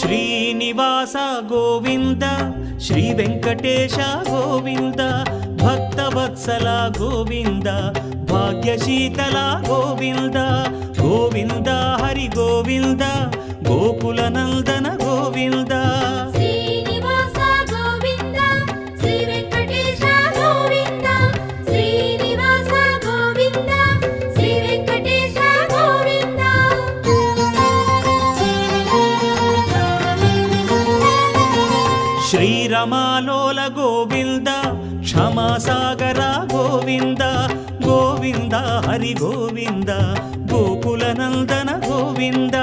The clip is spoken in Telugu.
శ్రీనివాస గోవింద శ్రీ వెంకటేశ గోవింద భక్తవత్సల గోవింద భాగ్యశీతల గోవింద గోవింద హరి గోవింద గోకుల నందన గోవింద శ్రీనివాస గోవింద శ్రీ వెంకటేశ గోవింద శ్రీనివాస గోవింద శ్రీ వెంకటేశ గోవింద శ్రీరమాలోల గోవింద క్షమాసాగర గోవింద గోవింద హరి గోవింద గోకుల నందన గోవింద